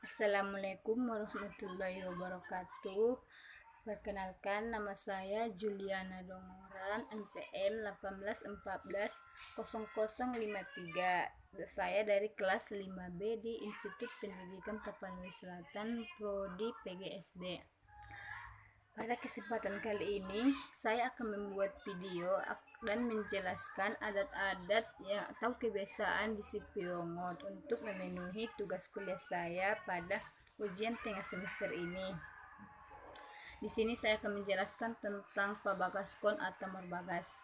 Assalamualaikum warahmatullahi wabarakatuh. Perkenalkan, nama saya Juliana Dongoran, NPM 18140053. Saya dari kelas 5B di Institut Pendidikan Tapanuli Selatan, Prodi PGSD. Pada kesempatan kali ini, saya akan membuat video dan menjelaskan adat-adat atau kebiasaan di Sipiongot untuk memenuhi tugas kuliah saya pada ujian tengah semester ini. Di sini saya akan menjelaskan tentang pabagaskon atau marbagas.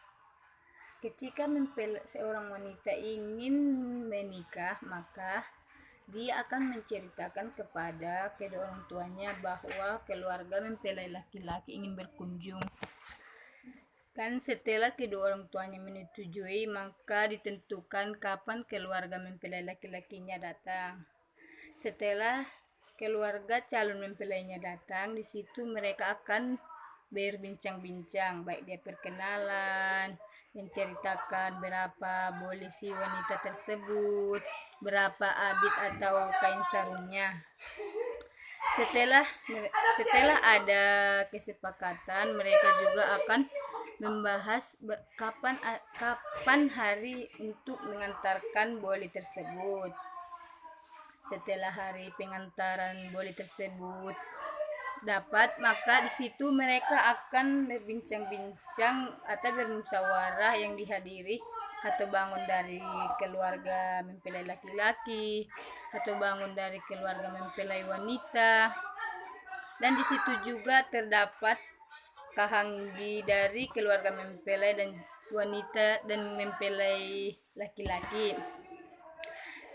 Ketika seorang wanita ingin menikah, maka dia akan menceritakan kepada kedua orang tuanya bahwa keluarga mempelai laki-laki ingin berkunjung. Dan setelah kedua orang tuanya menyetujui, maka ditentukan kapan keluarga mempelai laki-lakinya datang. Setelah keluarga calon mempelainya datang, di situ mereka akan berbincang-bincang, baik dia perkenalan, menceritakan berapa boleh si wanita tersebut, berapa abit atau kain sarungnya. Setelah ada kesepakatan, mereka juga akan membahas kapan hari untuk mengantarkan boli tersebut. Setelah hari pengantaran boli tersebut dapat, maka di situ mereka akan berbincang-bincang atau bermusyawarah yang dihadiri atau bangun dari keluarga mempelai laki-laki atau bangun dari keluarga mempelai wanita, dan di situ juga terdapat kahanggi dari keluarga mempelai dan wanita dan mempelai laki-laki.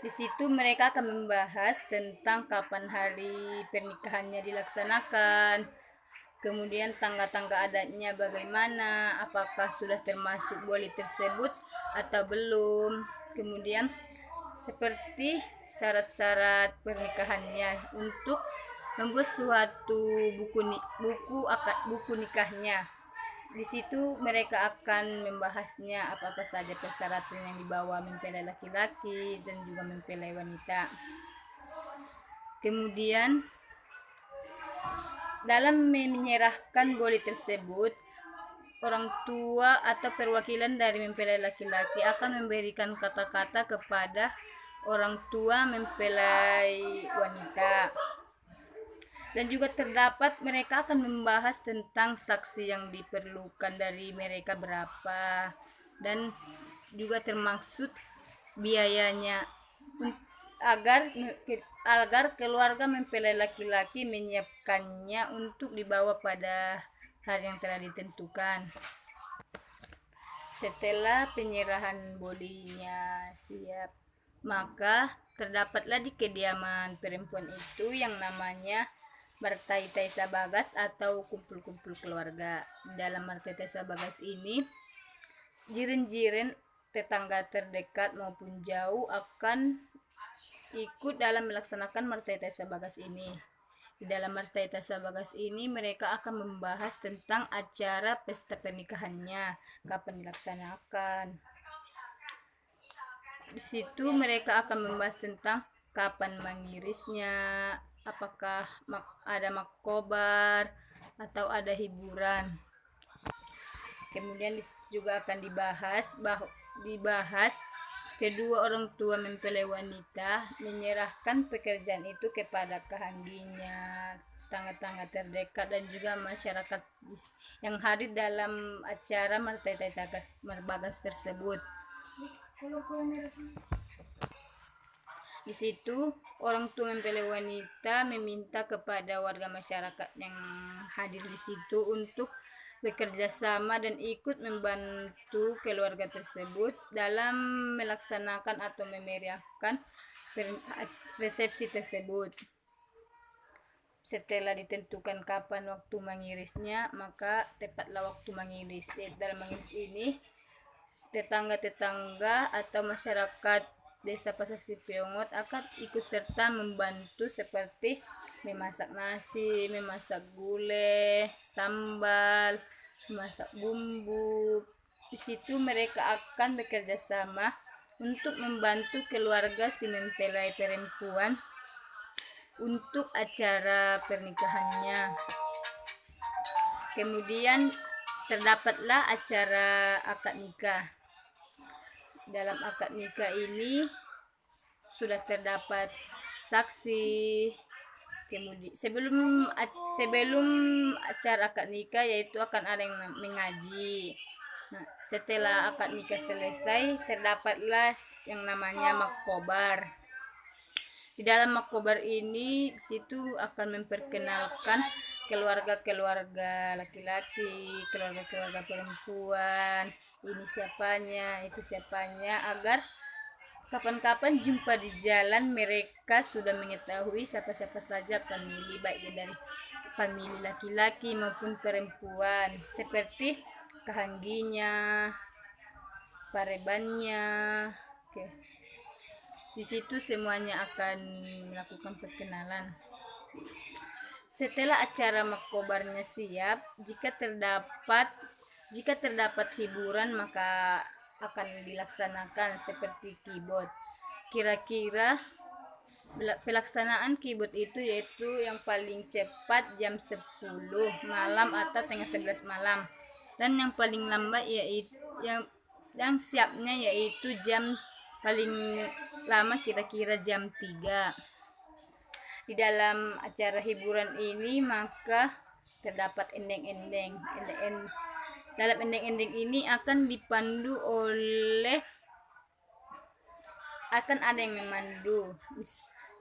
Di situ mereka akan membahas tentang kapan hari pernikahannya dilaksanakan, kemudian tangga-tangga adatnya bagaimana, apakah sudah termasuk boli tersebut atau belum, kemudian seperti syarat-syarat pernikahannya untuk membuat suatu buku nikahnya. Di situ mereka akan membahasnya apa-apa saja persyaratan yang dibawa mempelai laki-laki dan juga mempelai wanita. Kemudian dalam menyerahkan boli tersebut, orang tua atau perwakilan dari mempelai laki-laki akan memberikan kata-kata kepada orang tua mempelai wanita. Dan juga terdapat mereka akan membahas tentang saksi yang diperlukan dari mereka berapa, dan juga termaksud biayanya agar keluarga mempelai laki-laki menyiapkannya untuk dibawa pada hari yang telah ditentukan. Setelah penyerahan bolinya siap, maka terdapatlah di kediaman perempuan itu yang namanya Martaitai Sabagas atau kumpul-kumpul keluarga. Dalam Martaitai Sabagas ini, jiren-jiren tetangga terdekat maupun jauh akan ikut dalam melaksanakan Martaitai Sabagas ini. Di dalam Martaitai Sabagas ini mereka akan membahas tentang acara pesta pernikahannya, kapan dilaksanakan. Di situ mereka akan membahas tentang kapan mengirisnya, apakah ada makobar atau ada hiburan. Kemudian juga akan dibahas kedua orang tua mempelai wanita menyerahkan pekerjaan itu kepada kahangginya, tangga-tangga terdekat, dan juga masyarakat yang hadir dalam acara Martaitai Marbagas tersebut. Di situ orang tua mempelai wanita meminta kepada warga masyarakat yang hadir di situ untuk bekerja sama dan ikut membantu keluarga tersebut dalam melaksanakan atau memeriahkan resepsi tersebut. Setelah ditentukan kapan waktu mengirisnya, maka tepatlah waktu mengiris. Dalam mengiris ini, tetangga-tetangga atau masyarakat Desa Pasar Sipiongot akan ikut serta membantu seperti memasak nasi, memasak gulai, sambal, memasak bumbu. Di situ mereka akan bekerja sama untuk membantu keluarga si mempelai perempuan untuk acara pernikahannya. Kemudian terdapatlah acara akad nikah. Dalam akad nikah ini sudah terdapat saksi. Kemudian sebelum acara akad nikah yaitu akan ada yang mengaji. Nah, setelah akad nikah selesai terdapatlah yang namanya makkobar. Di dalam makkobar ini situ akan memperkenalkan keluarga-keluarga laki-laki, keluarga-keluarga perempuan, ini siapanya, itu siapanya, agar kapan-kapan jumpa di jalan mereka sudah mengetahui siapa-siapa saja famili, baik dari famili laki-laki maupun perempuan, seperti kahangginya, parebannya. Oke. Di situ semuanya akan melakukan perkenalan. Setelah acara makkobarnya siap, jika terdapat hiburan maka akan dilaksanakan seperti kibot. Kira-kira pelaksanaan kibot itu yaitu yang paling cepat jam 10 malam atau tengah 11 malam, dan yang paling lambat yaitu yang siapnya yaitu jam paling lama kira-kira jam 3. Di dalam acara hiburan ini maka terdapat endeng-endeng. Dalam endeng-endeng ini akan ada yang memandu,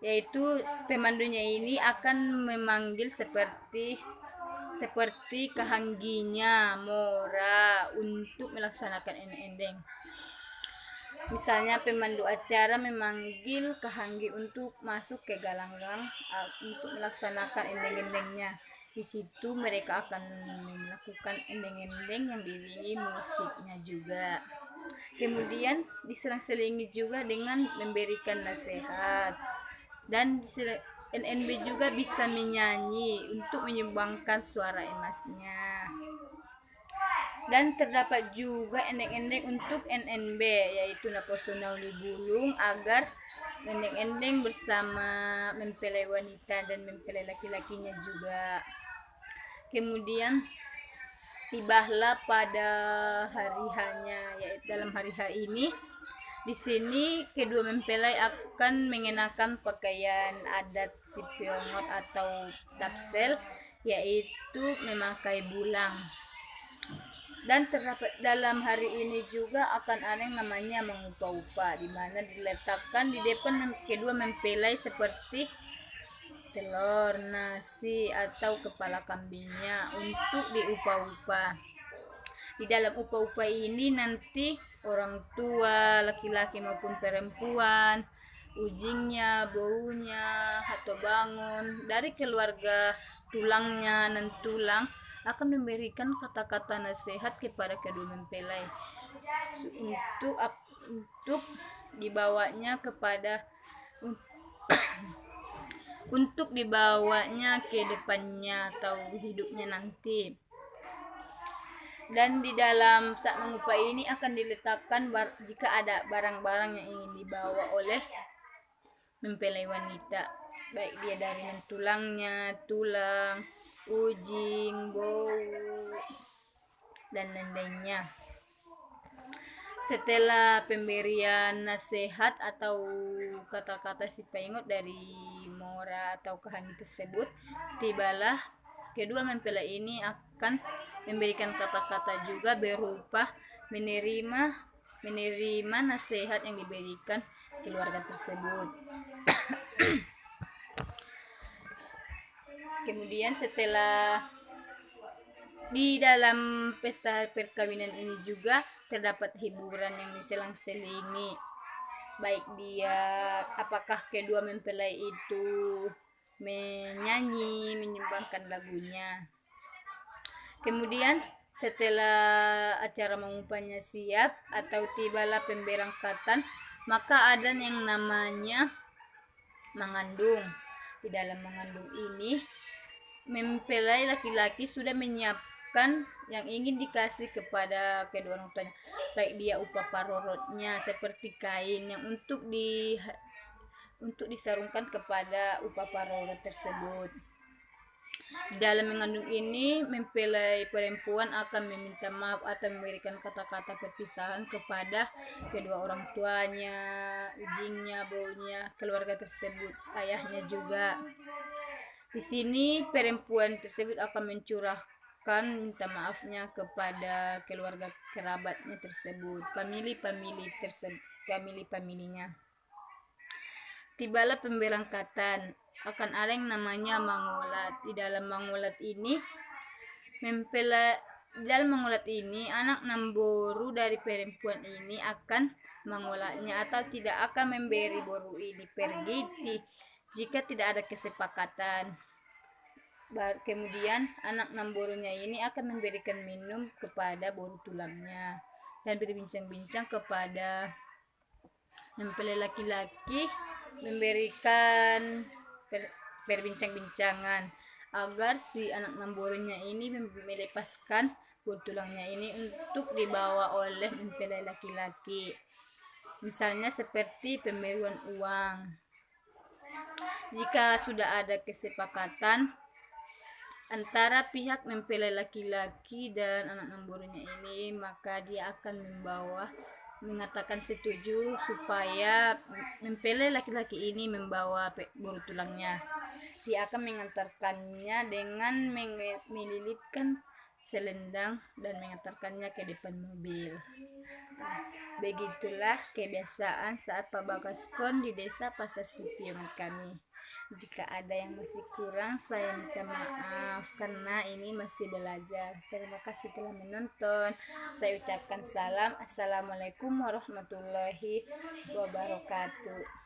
yaitu pemandunya ini akan memanggil seperti kahangginya, mora untuk melaksanakan endeng-endeng. Misalnya pemandu acara memanggil kahanggi untuk masuk ke galang-galang untuk melaksanakan endeng-endengnya. Di situ mereka akan melakukan endeng-endeng yang diiringi musiknya juga. Kemudian diselang-selingi juga dengan memberikan nasihat. Dan NNB juga bisa menyanyi untuk menyumbangkan suara emasnya. Dan terdapat juga endeng-endeng untuk NNB, yaitu Naposonau Libulung, agar endeng-endeng bersama mempelai wanita dan mempelai laki-lakinya juga. Kemudian tibahlah pada hari hanya, yaitu dalam hari H ini di sini kedua mempelai akan mengenakan pakaian adat Sipiongot atau Tapsel, yaitu memakai bulang. Dan terdapat dalam hari ini juga akan ada yang namanya mengupa-upa, di mana diletakkan di depan kedua mempelai seperti telur, nasi, atau kepala kambingnya untuk diupa-upa. Di dalam upa-upa ini nanti orang tua laki-laki maupun perempuan, ujingnya, baunya, atau bangun dari keluarga tulangnya dan tulang akan memberikan kata-kata nasihat kepada kedua mempelai untuk dibawanya untuk dibawanya ke depannya atau hidupnya nanti. Dan di dalam saat mengupa ini akan diletakkan jika ada barang-barang yang ingin dibawa oleh mempelai wanita, baik dia dari tulangnya, tulang, ujing, bau, dan lain-lainnya. Setelah pemberian nasihat atau kata-kata si pengut dari mora atau kahanggi tersebut, tibalah kedua mempelai ini akan memberikan kata-kata juga berupa menerima nasihat yang diberikan keluarga tersebut. Kemudian setelah di dalam pesta perkawinan ini juga terdapat hiburan yang diselang-selingi, baik dia apakah kedua mempelai itu menyanyi, menyumbangkan lagunya. Kemudian setelah acara mengupanya siap atau tibalah pemberangkatan, maka ada yang namanya mengandung. Di dalam mengandung ini mempelai laki-laki sudah menyiapkan yang ingin dikasih kepada kedua orang tuanya, baik dia upah parorotnya seperti kain yang untuk untuk disarungkan kepada upah paroda tersebut. Di dalam mengandung ini, mempelai perempuan akan meminta maaf atau memberikan kata-kata perpisahan kepada kedua orang tuanya, ujingnya, baunya, keluarga tersebut, ayahnya juga. Di sini perempuan tersebut akan mencurahkan minta maafnya kepada keluarga kerabatnya tersebut, famili-familinya. Tibalah pemberangkatan, akan ada yang namanya mangulat. Di dalam mangulat ini anak namboru dari perempuan ini akan mengolatnya atau tidak akan memberi boru ini pergi jika tidak ada kesepakatan. Kemudian anak namborunya ini akan memberikan minum kepada boru tulangnya dan berbincang-bincang kepada mempelai laki-laki, memberikan perbincang-bincangan agar si anak namborunya ini melepaskan boru tulangnya ini untuk dibawa oleh mempelai laki-laki. Misalnya seperti pemberian uang. Jika sudah ada kesepakatan antara pihak mempelai laki-laki dan anak namborunya ini, maka dia akan mengatakan setuju supaya mempelai laki-laki ini membawa boru tulangnya. Dia akan mengantarkannya dengan melilitkan selendang dan mengantarkannya ke depan mobil. Begitulah kebiasaan saat pabakaskon di desa Pasar Sipiongan kami. Jika ada yang masih kurang, saya minta maaf karena ini masih belajar. Terima kasih telah menonton. Saya ucapkan salam. Assalamualaikum warahmatullahi wabarakatuh.